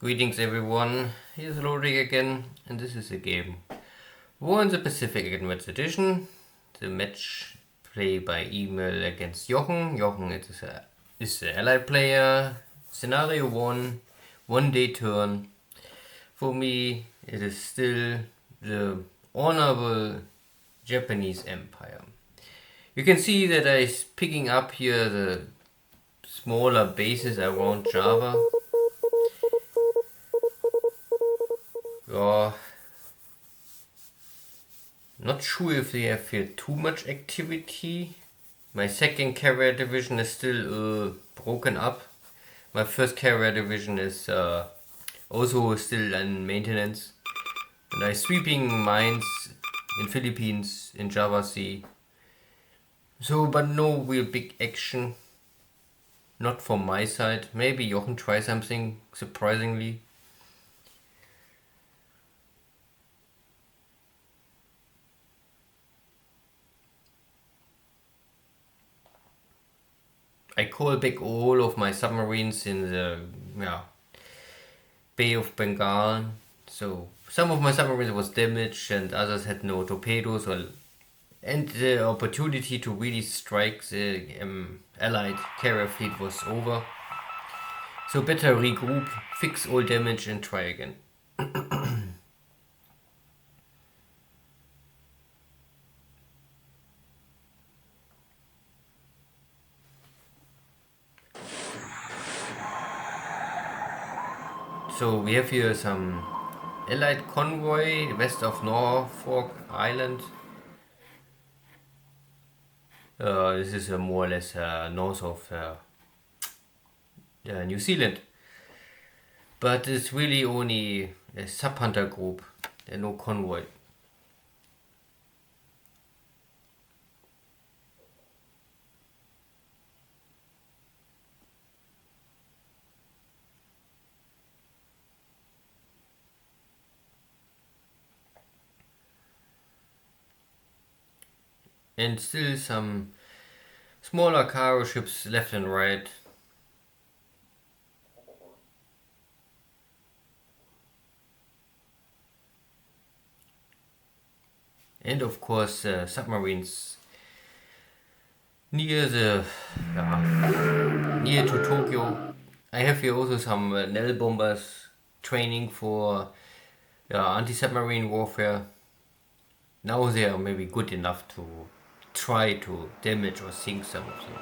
Greetings everyone, here's Lodrik again, and this is a game War in the Pacific Advanced Edition. The match play by email against Jochen. Jochen is the allied player. Scenario 1 day turn. For me, it is still the honorable Japanese Empire. You can see that I'm picking up here the smaller bases around Java. Not sure if they have here too much activity. My second carrier division is still broken up. My first carrier division is also still in maintenance. And I'm sweeping mines in Philippines, in Java Sea. So, but no real big action. Not from my side. Maybe Jochen try something surprisingly. I call back all of my submarines in the Bay of Bengal. So some of my submarines was damaged and others had no torpedoes, and the opportunity to really strike the Allied carrier fleet was over. So better regroup, fix all damage and try again. So we have here some Allied convoy west of Norfolk Island. This is more or less north of New Zealand. But it's really only a sub-hunter group and no convoy. And still some smaller cargo ships left and right. And of course submarines near to Tokyo. I have here also some Nell bombers training for anti-submarine warfare. Now they are maybe good enough to try to damage or sink some of them.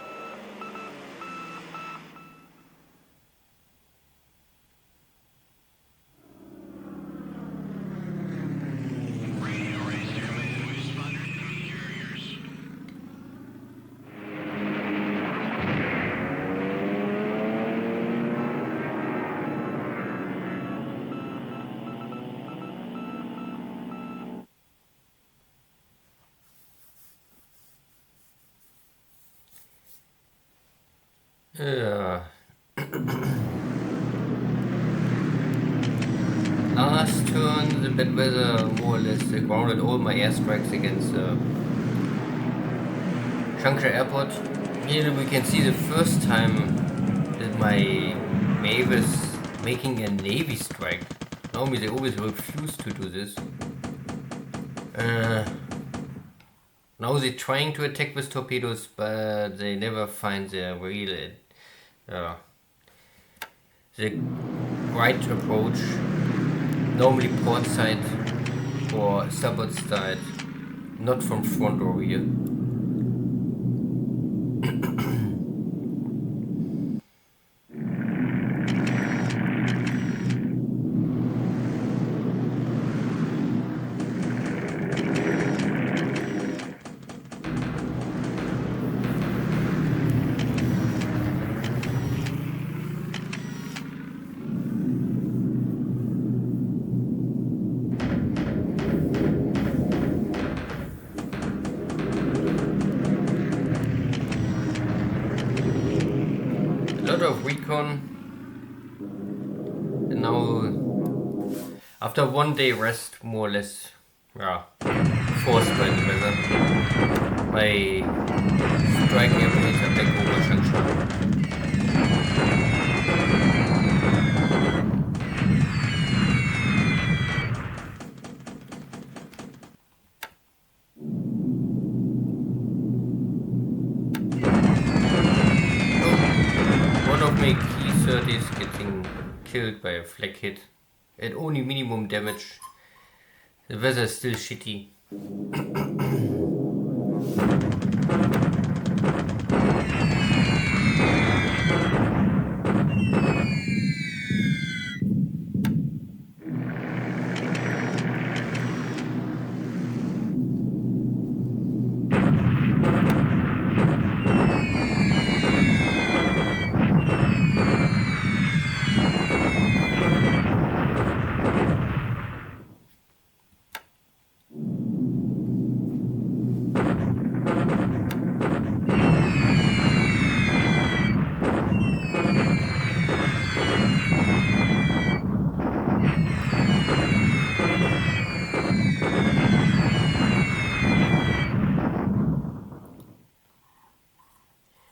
Last turn, the bad weather more or less grounded all my airstrikes against Changsha Airport. Here we can see the first time that my Navy is making a Navy strike. Normally they always refuse to do this. Now they're trying to attack with torpedoes, but they never find the real the right approach. Normally port side or starboard side, not from front or rear. Of recon, and now after 1 day rest, more or less forced by the weather, my striking abilities are back over Changsha. getting killed by a flak hit at only minimum damage. The weather is still shitty.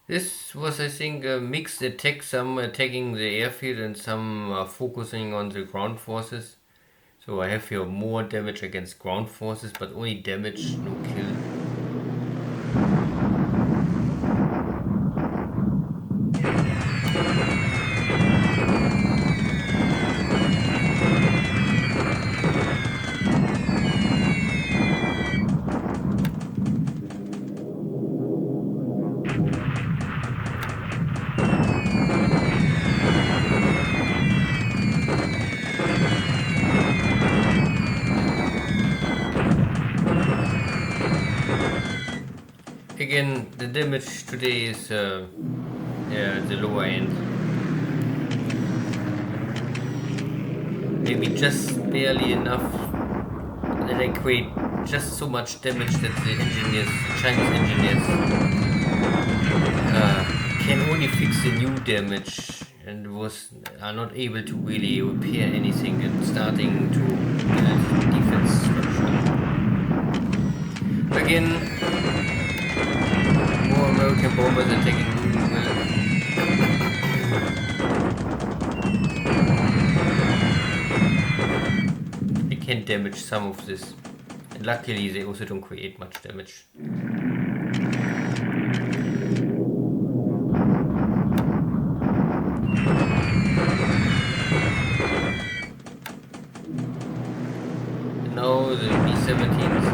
This was, I think, a mixed attack, some attacking the airfield and some focusing on the ground forces. So I have here more damage against ground forces, but only damage, no kill. Again, the damage today is the lower end. Maybe just barely enough that I create just so much damage that the engineers, the Chinese engineers, can only fix the new damage and are not able to really repair anything and starting to build defense structure. Again, more American bombers attacking Louisville. They can damage some of this, and luckily they also don't create much damage. Now the B-17s.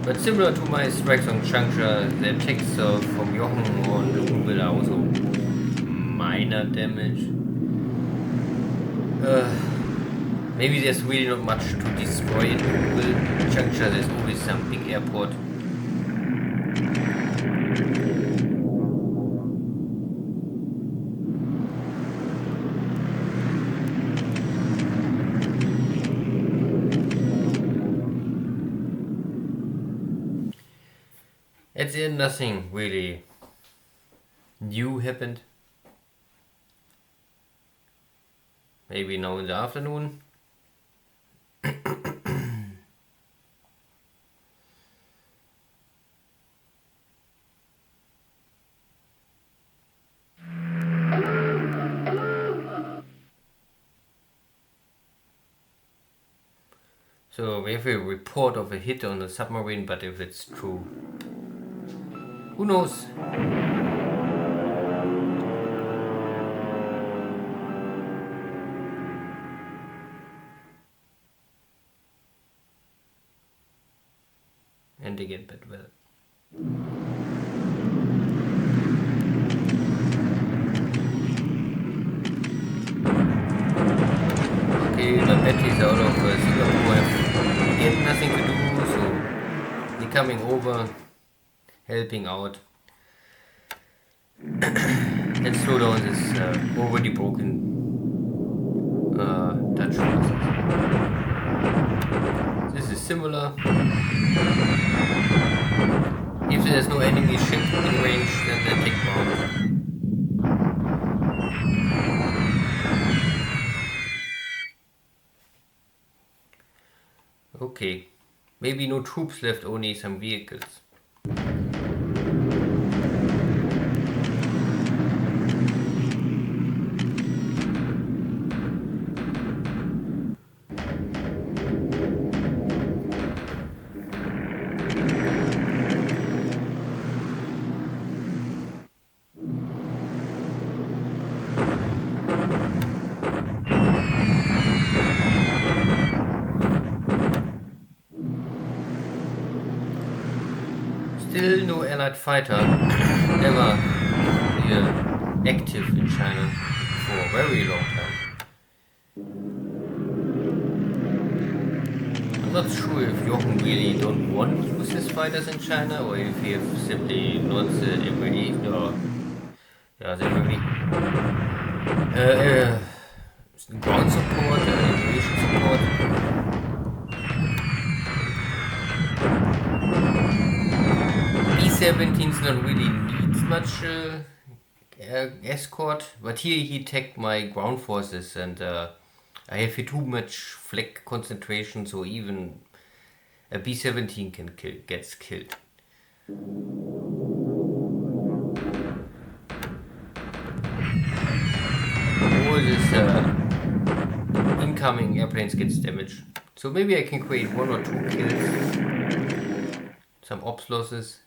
But similar to my strikes on Changsha, the attacks from Jochen on Louisville are also minor damage. Maybe there's really not much to destroy in Louisville. Changsha, there's always some big airport. At the end, nothing really new happened. Maybe now in the afternoon. So we have a report of a hit on the submarine, but if it's true, who knows? And again, bad weather. Okay, the batteries out of Singapore have again nothing to do, so they're coming over, helping out and slow down this already broken Dutch forces. This is similar. If there's no enemy ship in range, then they take ground. Okay, maybe no troops left, only some vehicles. Allied fighter ever active in China for a very long time. I'm not sure if Jochen really don't want to use his fighters in China or if he have simply not the ability or the ability. Ground support, aviation support. B-17s not really needs much escort, but here he tagged my ground forces and I have here too much flak concentration, so even a B-17 gets killed. All this incoming airplanes gets damaged. So maybe I can create 1 or 2 kills, some ops losses.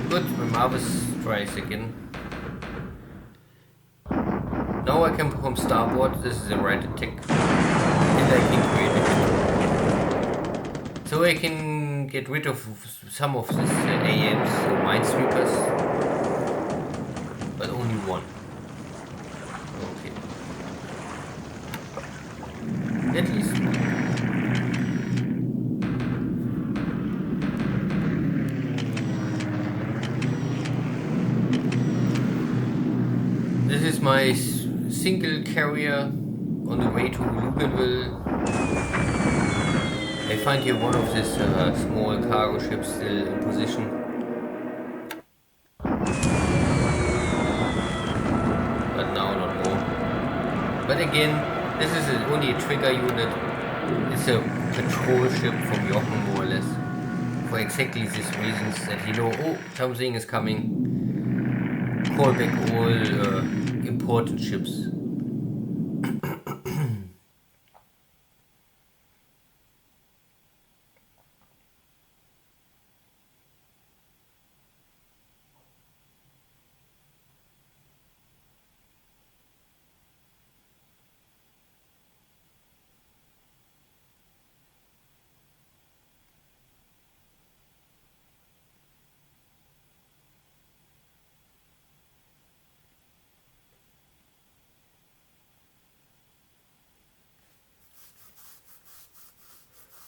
Good, my Marvis tries again. Now I can perform starboard, this is the right attack. And I can create it. So I can get rid of some of these AMs, so minesweepers. But only one. Okay. At least one. This is my single carrier on the way to Luganville. I find here one of these small cargo ships still in position. But now not more. But again, this is only a trigger unit. It's a patrol ship from Jochen more or less. For exactly these reasons that he know, oh, something is coming. Call back all important ships.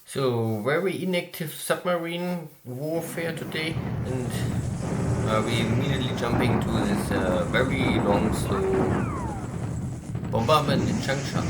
So, very inactive submarine warfare today, and we immediately jumping to this very long, slow bombardment in Changsha.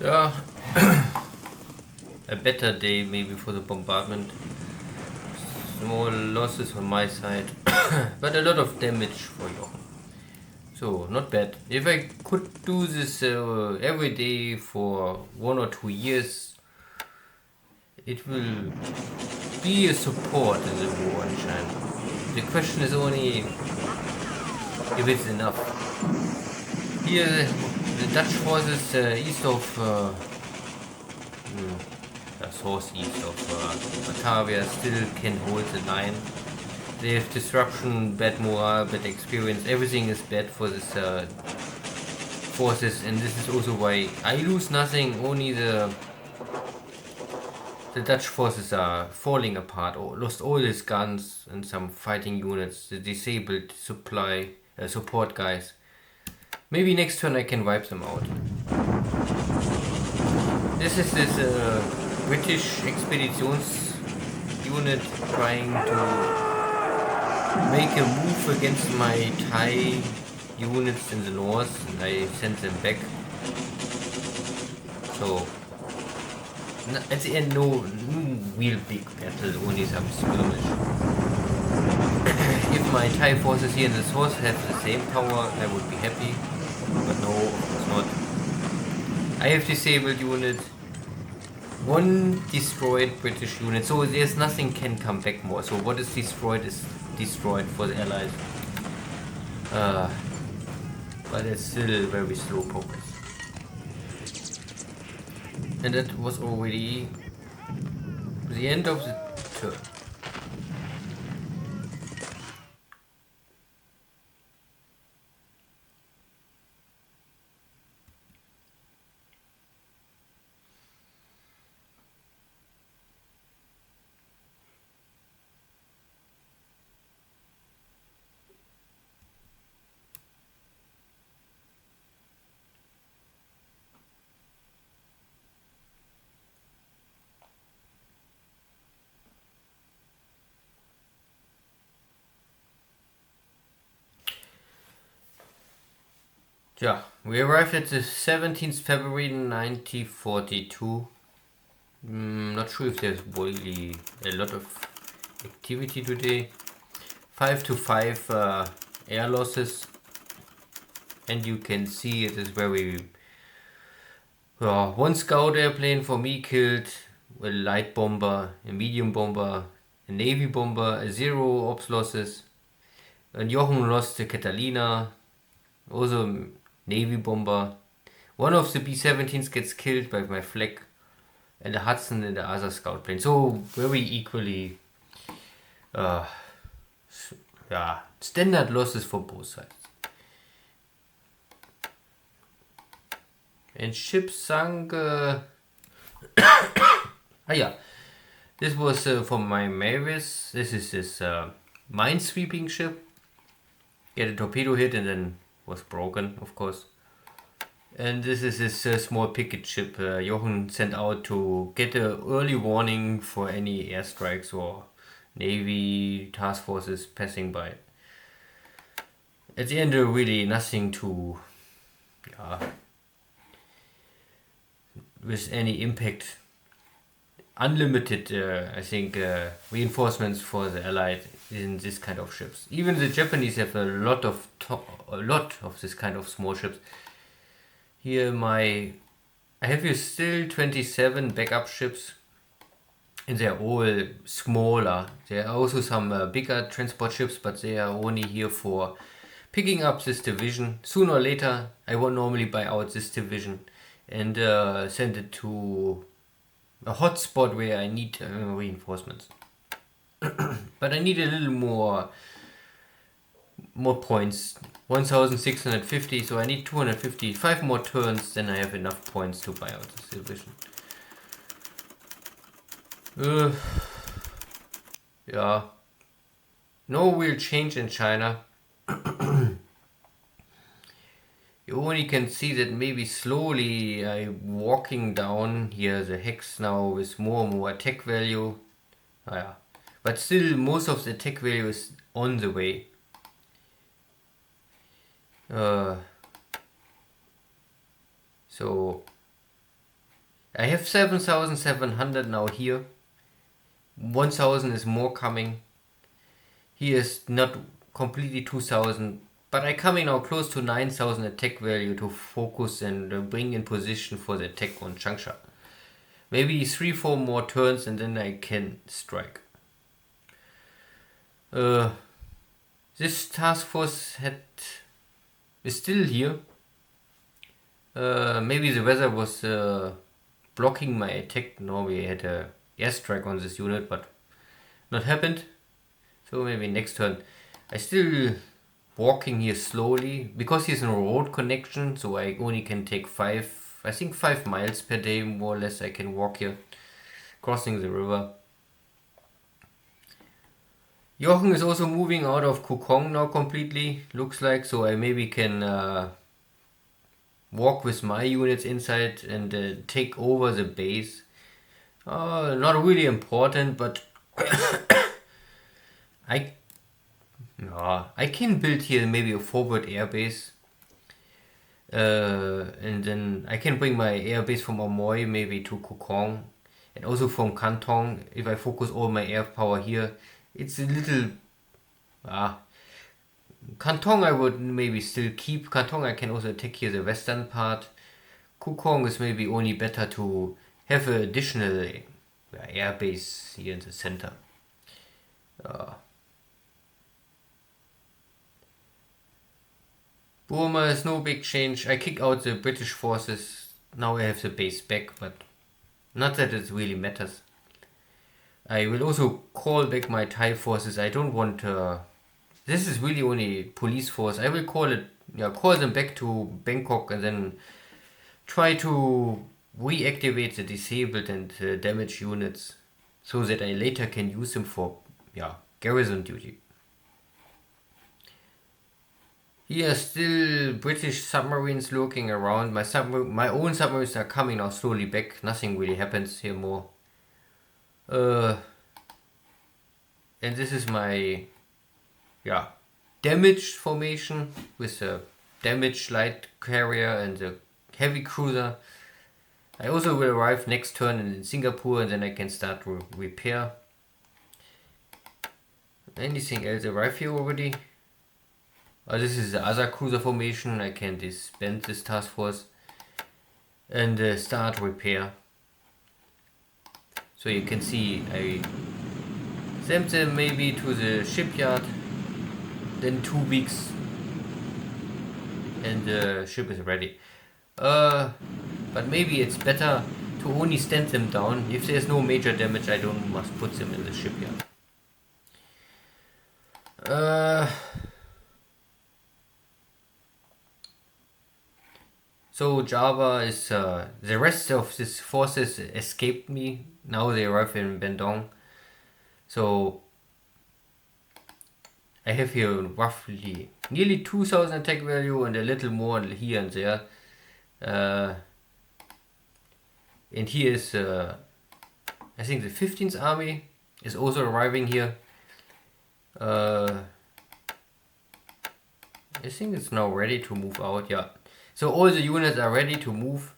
Yeah, a better day maybe for the bombardment. Small losses on my side, but a lot of damage for Jochen. So, not bad. If I could do this every day for 1 or 2 years, it will be a support in the war in China. The question is only if it's enough. Here, the Dutch forces east of southeast of Batavia still can hold the line. They have disruption, bad morale, bad experience. Everything is bad for this forces, and this is also why I lose nothing. Only the Dutch forces are falling apart. Lost all his guns and some fighting units. The disabled support guys. Maybe next turn I can wipe them out. This is this British expeditions unit trying to make a move against my Thai units in the north, and I sent them back. So at the end, no real big battle, only some skirmish. If my Thai forces here in the south have the same power, I would be happy, but no, of course not. I have disabled unit, one destroyed British unit, so there's nothing can come back more. So what is destroyed for the Allies. But it's still very slow progress. And that was already the end of the turn. Yeah, we arrived at the 17th February 1942. Not sure if there's really a lot of activity today. 5 to 5 air losses, and you can see it is very one scout airplane for me killed, a light bomber, a medium bomber, a navy bomber, a 0 ops losses, and Jochen lost the Catalina, also navy bomber. One of the B-17s gets killed by my flak, and the Hudson and the other scout plane. So very equally, standard losses for both sides. And ship sunk. This was from my Mavis. This is this minesweeping ship. Yeah, the torpedo hit and then was broken, of course. And this is this small picket ship Jochen sent out to get an early warning for any airstrikes or Navy task forces passing by. At the end, really nothing to, with any impact. Unlimited, I think, reinforcements for the Allied in this kind of ships. Even the Japanese have a lot of this kind of small ships. Here I have here still 27 backup ships, and they are all smaller. There are also some bigger transport ships, but they are only here for picking up this division. Sooner or later, I will normally buy out this division and send it to a hotspot where I need reinforcements. But I need a little more points. 1650, so I need 250. 5 more turns, then I have enough points to buy out this division. Yeah. No real change in China. You only can see that maybe slowly I'm walking down here the hex now with more and more attack value. But still most of the attack value is on the way. So I have 7,700 now here. 1,000 is more coming. Here is not completely 2,000, but I coming now close to 9,000 attack value to focus and bring in position for the attack on Changsha. Maybe 3-4 more turns and then I can strike. This task force is still here. Maybe the weather was blocking my attack. Normally I had a airstrike on this unit, but not happened. So maybe next turn. I still walking here slowly because he's in a road connection, so I only can take 5 miles per day more or less. I can walk here, crossing the river. Jochen is also moving out of Kokong now completely, looks like, so I maybe can walk with my units inside and take over the base. Not really important, but I can build here maybe a forward airbase. And then I can bring my airbase from Amoy maybe to Kokong. And also from Kantong, if I focus all my air power here. It's a little... Kantong I would maybe still keep. Kantong I can also take here the western part. Kokong is maybe only better to have an additional airbase here in the center. Burma is no big change. I kick out the British forces. Now I have the base back, but not that it really matters. I will also call back my Thai forces. I don't want... this is really only police force. I will call them back to Bangkok and then try to reactivate the disabled and damaged units so that I later can use them for garrison duty. Here are still British submarines lurking around. My own submarines are coming now slowly back. Nothing really happens here more. And this is my damaged formation with a damaged light carrier and a heavy cruiser. I also will arrive next turn in Singapore and then I can start to repair. Anything else arrive here already? This is the other cruiser formation. I can disband this task force and start repair. So you can see I sent them maybe to the shipyard, then 2 weeks and the ship is ready. But maybe it's better to only stand them down. If there's no major damage, I don't must put them in the shipyard. So Java is the rest of these forces escaped me. Now they arrive in Bandung. So I have here roughly nearly 2,000 attack value and a little more here and there. And here is I think the 15th army is also arriving here. I think it's now ready to move out. Yeah. So all the units are ready to move.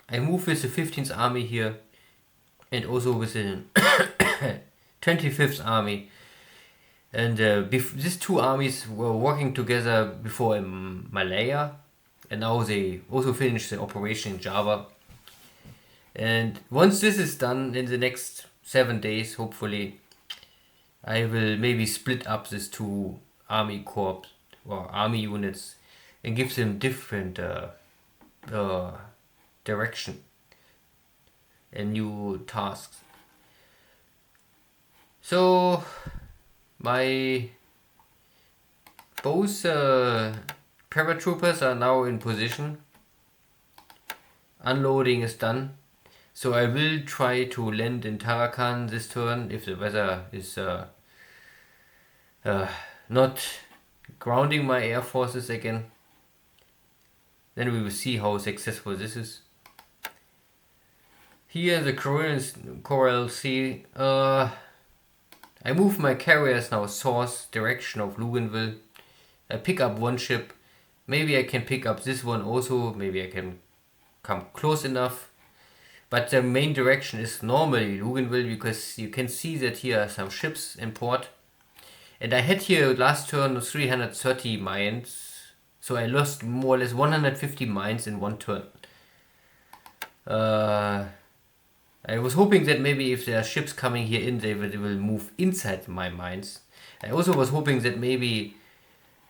I move with the 15th army here and also with the 25th army. And these two armies were working together before in Malaya. And now they also finished the operation in Java. And once this is done in the next 7 days, hopefully, I will maybe split up these two army corps or army units and give them different direction and new tasks. So my both paratroopers are now in position. Unloading is done. So I will try to land in Tarakan this turn if the weather is not grounding my air forces again. Then we will see how successful this is. Here in the Coral Sea, I move my carriers now south direction of Luganville. I pick up one ship. Maybe I can pick up this one also. Maybe I can come close enough. But the main direction is normally Luganville, because you can see that here are some ships in port. And I had here last turn 330 mines, so I lost more or less 150 mines in one turn. I was hoping that maybe if there are ships coming here in, they will move inside my mines. I also was hoping that maybe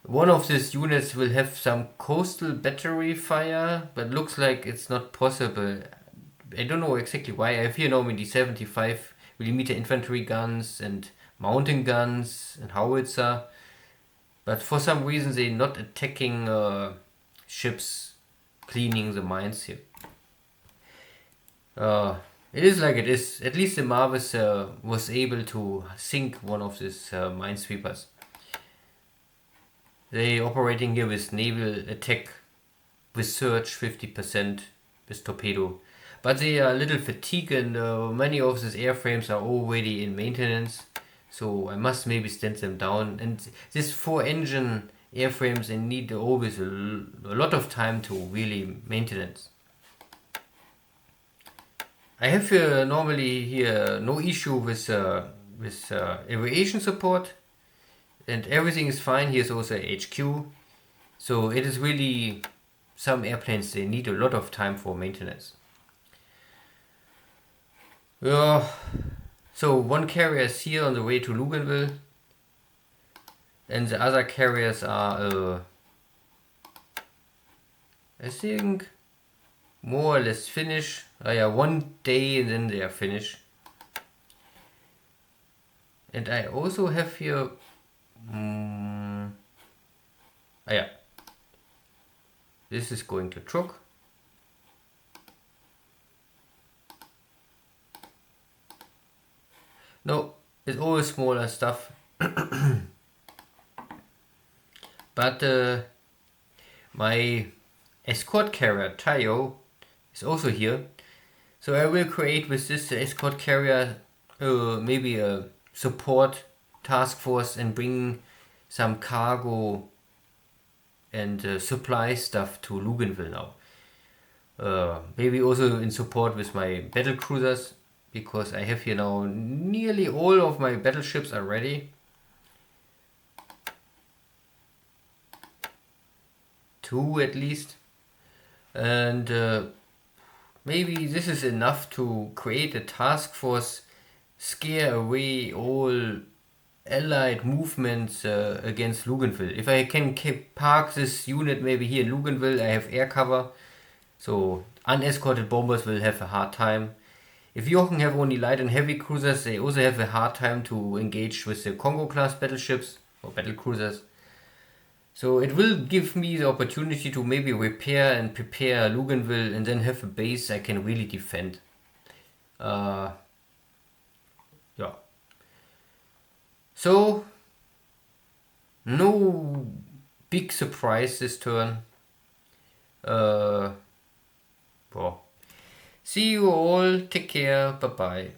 one of these units will have some coastal battery fire, but looks like it's not possible. I don't know exactly why. I have here normally 75mm infantry guns and mountain guns and howitzer, but for some reason they're not attacking ships cleaning the mines here. It is like it is. At least the Marvis was able to sink one of these minesweepers. They operating here with naval attack, with search 50%, with torpedo. But they are a little fatigued, and many of these airframes are already in maintenance. So I must maybe stand them down. And these 4-engine airframes, they need always a lot of time to really maintenance. I have normally here no issue with aviation support, and everything is fine. Here's also HQ, so it is really some airplanes, they need a lot of time for maintenance. Yeah, so one carrier is here on the way to Luganville, and the other carriers are I think more or less finished. Yeah, one day and then they are finished. And I also have here yeah, this is going to truck. No, it's always smaller stuff. But my escort carrier Tayo is also here, so I will create with this escort carrier maybe a support task force and bring some cargo and supply stuff to Luganville now. Maybe also in support with my battle cruisers, because I have here now nearly all of my battleships are ready. 2 at least. And maybe this is enough to create a task force, scare away all allied movements against Luganville. If I can park this unit maybe here in Luganville, I have air cover, so unescorted bombers will have a hard time. If Jochen have only light and heavy cruisers, they also have a hard time to engage with the Congo class battleships or battle cruisers. So it will give me the opportunity to maybe repair and prepare Luganville and then have a base I can really defend. Yeah. So, no big surprise this turn. Well, see you all. Take care. Bye bye.